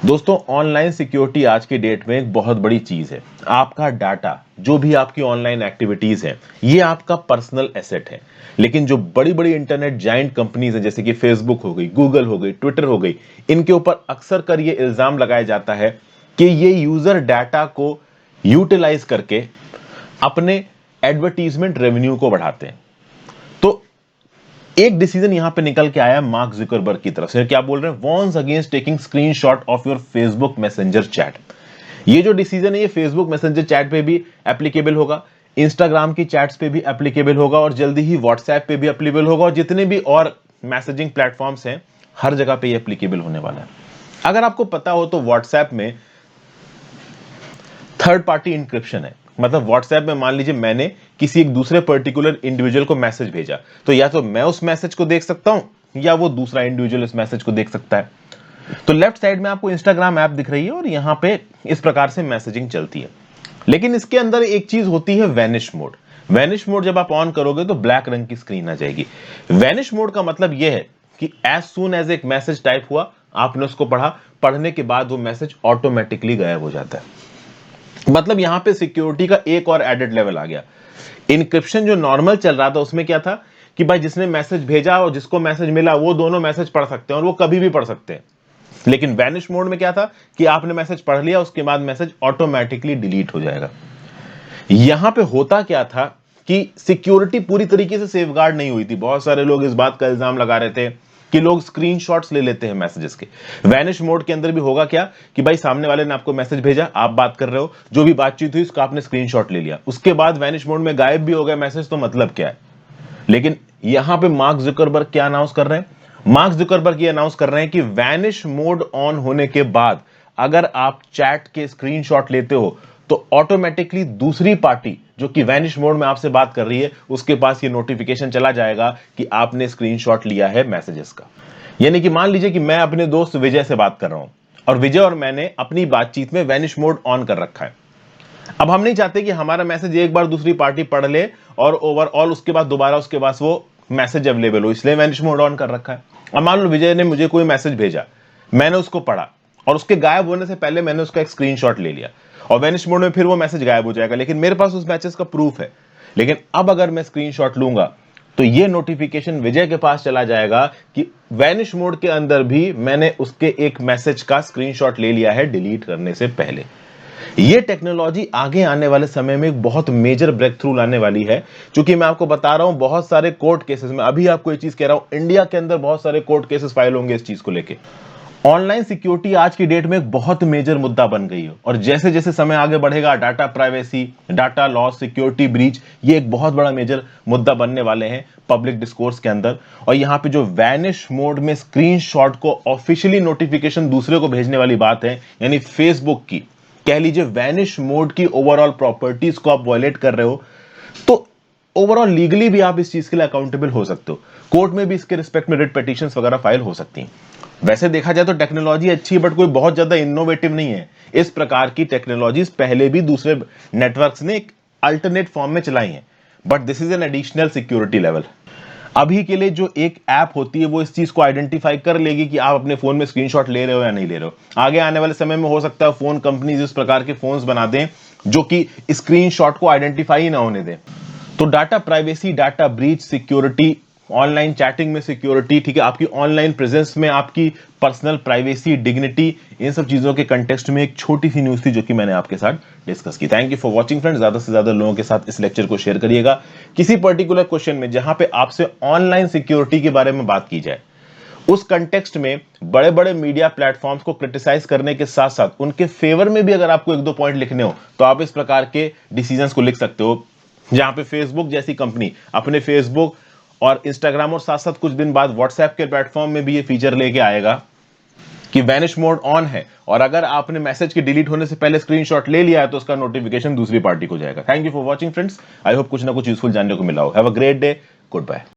दोस्तों, online security आज की डेट में एक बहुत बड़ी चीज है। आपका डाटा, जो भी आपकी ऑनलाइन एक्टिविटीज है, ये आपका पर्सनल एसेट है। लेकिन जो बड़ी बड़ी इंटरनेट जायंट कंपनीज हैं, जैसे कि फेसबुक हो गई, गूगल हो गई, ट्विटर हो गई, इनके ऊपर अक्सर कर ये इल्जाम लगाया जाता है कि ये यूजर डाटा को यूटिलाइज करके अपने एडवर्टीजमेंट रेवेन्यू को बढ़ाते हैं। तो एक डिसीजन यहां पे निकल के आया मार्क जुकरबर्ग की तरफ से। क्या बोल रहे हैं? Warns against taking screenshot of your Facebook messenger chat. ये जो डिसीजन है, ये फेसबुक मैसेंजर चैट पे भी एप्लीकेबल होगा, इंस्टाग्राम की चैट्स पे भी एप्लीकेबल होगा, और जल्दी ही व्हाट्सएप पे भी एप्लीकेबल होगा, और जितने भी और मैसेजिंग प्लेटफॉर्म्स हैं, हर जगह पे ये एप्लीकेबल होने वाला है। अगर आपको पता हो तो व्हाट्सएप में थर्ड पार्टी इंक्रिप्शन है। मतलब व्हाट्सएप में मान लीजिए मैंने किसी एक दूसरे पर्टिकुलर इंडिविजुअल को मैसेज भेजा, तो या तो मैं उस मैसेज को देख सकता हूं या वो दूसरा इंडिविजुअल इस मैसेज को देख सकता है। तो लेफ्ट साइड में आपको इंस्टाग्राम ऐप दिख रही है और यहां पे इस प्रकार से मैसेजिंग चलती है। लेकिन इसके अंदर एक चीज होती है, वैनिश मोड। वैनिश मोड जब आप ऑन करोगे तो ब्लैक रंग की स्क्रीन आ जाएगी। वैनिश मोड का मतलब यह है कि एज सून एज एक मैसेज टाइप हुआ, आपने उसको पढ़ा, पढ़ने के बाद वो मैसेज ऑटोमेटिकली गायब हो जाता है। मतलब यहां पे सिक्योरिटी का एक और एडेड लेवल आ गया। इनक्रिप्शन जो नॉर्मल चल रहा था उसमें क्या था कि भाई जिसने मैसेज भेजा और जिसको मैसेज मिला वो दोनों मैसेज पढ़ सकते हैं, और वो कभी भी पढ़ सकते हैं। लेकिन वैनिश मोड में क्या था कि आपने मैसेज पढ़ लिया, उसके बाद मैसेज ऑटोमेटिकली डिलीट हो जाएगा। यहां पे होता क्या था कि सिक्योरिटी पूरी तरीके से सेफगार्ड नहीं हुई थी। बहुत सारे लोग इस बात का इल्जाम लगा रहे थे कि लोग स्क्रीनशॉट्स ले लेते हैं मैसेजेस के। वैनिश मोड के अंदर भी होगा क्या कि भाई सामने वाले ने आपको मैसेज भेजा, आप बात कर रहे हो, जो भी बातचीत हुई उसका आपने स्क्रीनशॉट ले लिया, उसके बाद वैनिश मोड में गायब भी हो गया मैसेज, तो मतलब क्या है? लेकिन यहां पे मार्क जुकरबर्ग क्या अनाउंस कर रहे हैं? मार्क जुकरबर्ग ये अनाउंस कर रहे हैं कि वैनिश मोड ऑन होने के बाद अगर आप चैट के स्क्रीनशॉट लेते हो तो ऑटोमेटिकली दूसरी पार्टी जो कि वैनिश मोड में आपसे बात कर रही है, उसके पास ये नोटिफिकेशन चला जाएगा कि आपने स्क्रीनशॉट लिया है मैसेजेस का। यानी कि मान लीजिए कि मैं अपने दोस्त विजय से बात कर रहा हूं, और विजय और मैंने अपनी बातचीत में वैनिश मोड ऑन कर रखा है। अब हम नहीं चाहते कि हमारा मैसेज एक बार दूसरी पार्टी पढ़ ले और ओवरऑल उसके बाद दोबारा उसके पास वो मैसेज अवेलेबल हो, इसलिए वैनिश मोड ऑन कर रखा है। अब मान लो विजय ने मुझे कोई मैसेज भेजा, मैंने उसको पढ़ा, और उसके गायब होने से पहले मैंने उसका एक स्क्रीनशॉट ले लिया, और वैनिश मोड में फिर वो मैसेज गायब हो जाएगा, लेकिन मेरे पास उस मैसेज का प्रूफ है। लेकिन अब अगर मैं स्क्रीनशॉट लूंगा तो ये नोटिफिकेशन विजय के पास चला जाएगा कि वैनिश मोड के अंदर भी मैंने उसके एक मैसेज का स्क्रीनशॉट ले लिया है डिलीट करने से पहले। ये टेक्नोलॉजी आगे आने वाले समय में एक बहुत मेजर ब्रेक थ्रू लाने वाली है। क्योंकि मैं आपको बता रहा हूं, बहुत सारे कोर्ट केसेस में, अभी आपको ये चीज कह रहा हूं, इंडिया के अंदर बहुत सारे कोर्ट केसेस फाइल होंगे इस चीज को लेके। ऑनलाइन सिक्योरिटी आज की डेट में एक बहुत मेजर मुद्दा बन गई है, और जैसे जैसे समय आगे बढ़ेगा, data privacy, data loss, security breach, ये एक बहुत बड़ा मेजर मुद्दा बनने वाले हैं पब्लिक डिस्कोर्स के अंदर। और यहां पे जो वैनिश मोड में स्क्रीनशॉट को ऑफिशियली नोटिफिकेशन दूसरे को भेजने वाली बात है, यानी फेसबुक की कह लीजिए वैनिश मोड की ओवरऑल प्रॉपर्टीज को आप वायलेट कर रहे हो, तो ओवरऑल लीगली भी आप इस चीज के लिए अकाउंटेबल हो सकते हो। कोर्ट में भी इसके रिस्पेक्ट में रिट पिटीशंस वगैरह फाइल हो सकती हैं। वैसे देखा जाए तो टेक्नोलॉजी अच्छी है, बट कोई बहुत ज्यादा इनोवेटिव नहीं है। इस प्रकार की टेक्नोलॉजीज पहले भी दूसरे नेटवर्क्स ने एक अल्टरनेट फॉर्म में चलाई हैं, but this is an additional security level. अभी के लिए जो एक ऐप होती है वो इस चीज को आइडेंटिफाई कर लेगी कि आप अपने फोन में स्क्रीनशॉट ले रहे हो या नहीं ले रहे हो। आगे आने वाले समय में हो सकता है फोन कंपनीज इस प्रकार के फोन्स बना दें जो कि स्क्रीनशॉट को आइडेंटिफाई ना होने दें। तो data privacy, data breach, security, online chatting में सिक्योरिटी, ठीक है, आपकी ऑनलाइन प्रेजेंस में आपकी पर्सनल प्राइवेसी, डिग्निटी, इन सब चीजों के कंटेक्स्ट में एक छोटी सी न्यूज थी जो कि मैंने आपके साथ डिस्कस की। Thank you for watching friends. ज्यादा से ज्यादा लोगों के साथ इस लेक्चर को शेयर करिएगा। किसी पर्टिकुलर क्वेश्चन में जहां पे आपसे ऑनलाइन सिक्योरिटी के बारे में बात की जाए, उस कंटेक्स्ट में बड़े बड़े मीडिया प्लेटफॉर्म्स को क्रिटिसाइज करने के साथ साथ उनके फेवर में भी अगर आपको एक दो पॉइंट लिखने हो तो आप इस प्रकार के डिसीजंस को लिख सकते हो। जहां पे फेसबुक जैसी कंपनी अपने फेसबुक और इंस्टाग्राम और साथ साथ कुछ दिन बाद व्हाट्सएप के प्लेटफॉर्म में भी ये फीचर लेके आएगा कि वैनिश मोड ऑन है, और अगर आपने मैसेज के डिलीट होने से पहले स्क्रीनशॉट ले लिया है तो उसका नोटिफिकेशन दूसरी पार्टी को जाएगा। Thank you for watching friends. I hope कुछ ना कुछ यूजफुल जानने को मिला हो। Have a great day. Good bye.